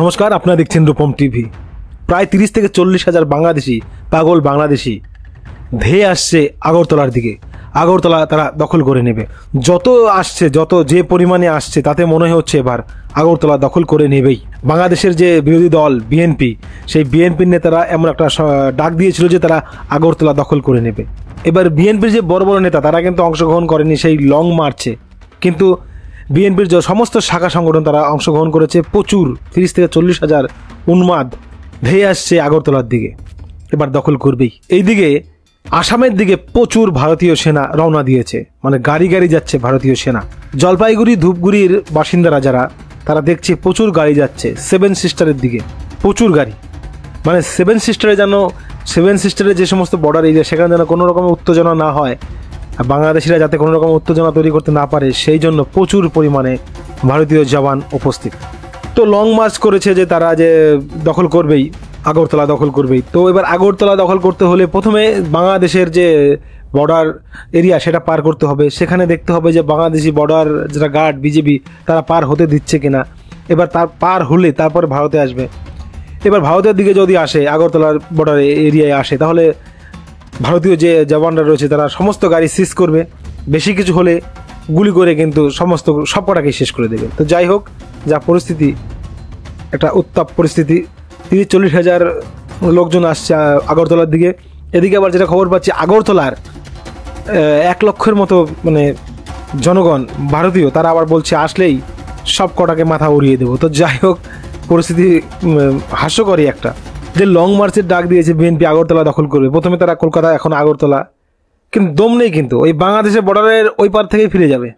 নমস্কার, আপনারা দেখছেন রূপম টিভি। প্রায় 30 থেকে 40 হাজার বাংলাদেশি, পাগল বাংলাদেশি ধেয়ে আসছে আগরতলার দিকে। আগরতলা তারা দখল করে নেবে। যত আসছে, যে পরিমাণে আসছে, তাতে মনে হচ্ছে এবার আগরতলা দখল করে নেবেই। বাংলাদেশের যে বিরোধী দল বিএনপি, সেই বিএনপির নেতারা এমন একটা ডাক দিয়েছিল যে তারা আগরতলা দখল করে নেবে। এবার বিএনপির যে বড় বড় নেতা, তারা কিন্তু অংশগ্রহণ করেনি সেই লং মার্চে, কিন্তু বিএনপির যে সমস্ত শাখা সংগঠন তারা অংশগ্রহণ করেছে। প্রচুর 30 থেকে 40 হাজার উন্মাদ ধেয়ে আসছে আগরতলার দিকে, এবার দখল করবেই। এইদিকে আসামের দিকে প্রচুর ভারতীয় সেনা রওনা দিয়েছে, মানে গাড়ি গাড়ি যাচ্ছে ভারতীয় সেনা। জলপাইগুড়ি ধূপগুড়ির বাসিন্দারা যারা, তারা দেখছে প্রচুর গাড়ি যাচ্ছে সেভেন সিস্টারের দিকে, প্রচুর গাড়ি। মানে সেভেন সিস্টারের যে সমস্ত বর্ডার এরিয়া, সেখানে যেন কোনো রকমের উত্তেজনা না হয়, বাংলাদেশিরা যাতে কোনো রকম উত্তেজনা তৈরি করতে না পারে, সেই জন্য প্রচুর পরিমাণে ভারতীয় জওয়ান উপস্থিত। তো লং মার্চ করেছে যে তারা যে দখল করবেই, আগরতলা দখল করবেই। তো এবার আগরতলা দখল করতে হলে প্রথমে বাংলাদেশের যে বর্ডার এরিয়া, সেটা পার করতে হবে। সেখানে দেখতে হবে যে বাংলাদেশি বর্ডার যারা গার্ড বিজেপি, তারা পার হতে দিচ্ছে কিনা। এবার তার পার হলে তারপরে ভারতে আসবে। এবার ভারতের দিকে যদি আসে, আগরতলার বর্ডার এরিয়ায় আসে, তাহলে ভারতীয় যে জওয়ানরা রয়েছে তারা সমস্ত গাড়ি সিজ করবে। বেশি কিছু হলে গুলি করে কিন্তু সব কটাকে শেষ করে দেবে। তো যাই হোক, যা পরিস্থিতি, একটা উত্তাপ পরিস্থিতি। 30-40 হাজার লোকজন আসছে আগরতলার দিকে। এদিকে আবার যেটা খবর পাচ্ছি, আগরতলার 1 লক্ষের মতো মানে জনগণ ভারতীয়, তারা আবার বলছে আসলেই সব কটাকে মাথা উড়িয়ে দেবো। তো যাই হোক, পরিস্থিতি হাস্যকরই একটা, যে লং মার্চের ডাক দিয়েছে বিএনপি, আগরতলা দখল করবে। প্রথমে তারা কলকাতা, এখন আগরতলা, কিন্তু দম নেই। কিন্তু ওই বাংলাদেশের বর্ডারের ওই পার থেকেই ফিরে যাবে,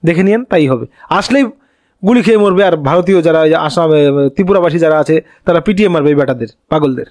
দেখে নিন। তাই হবে, আসলেই গুলি খেয়ে মরবে। আর ভারতীয় যারা আসাম, ত্রিপুরাবাসী যারা আছে, তারা পিটিয়ে মারবে এই বেটাদের, পাগলদের।